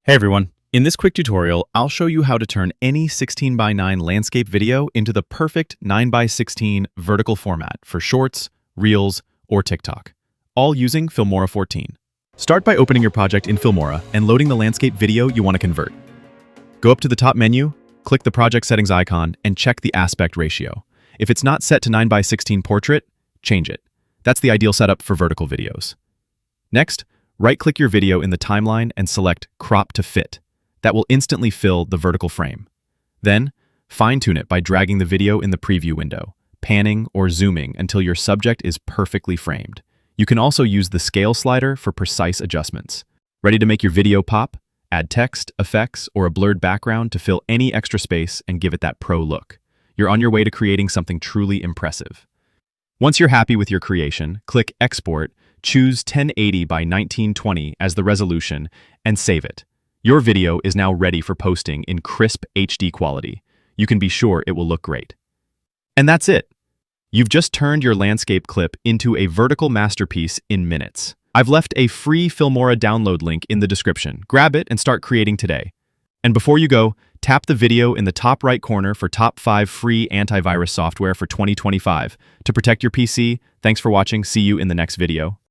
Hey everyone, in this quick tutorial, I'll show you how to turn any 16:9 landscape video into the perfect 9:16 vertical format for shorts, reels, or TikTok, all using Filmora 14. Start by opening your project in Filmora and loading the landscape video you want to convert. Go up to the top menu, click the project settings icon, and check the aspect ratio. If it's not set to 9:16 portrait, change it. That's the ideal setup for vertical videos. Next, right-click your video in the timeline and select Crop to Fit. That will instantly fill the vertical frame. Then, fine-tune it by dragging the video in the preview window, panning or zooming until your subject is perfectly framed. You can also use the scale slider for precise adjustments. Ready to make your video pop? Add text, effects, or a blurred background to fill any extra space and give it that pro look. You're on your way to creating something truly impressive. Once you're happy with your creation, click Export, choose 1080 by 1920 as the resolution, and save it. Your video is now ready for posting in crisp HD quality. You can be sure it will look great. And that's it. You've just turned your landscape clip into a vertical masterpiece in minutes. I've left a free Filmora download link in the description. Grab it and start creating today. And before you go, tap the video in the top right corner for top 5 free antivirus software for 2025. To protect your PC, thanks for watching. See you in the next video.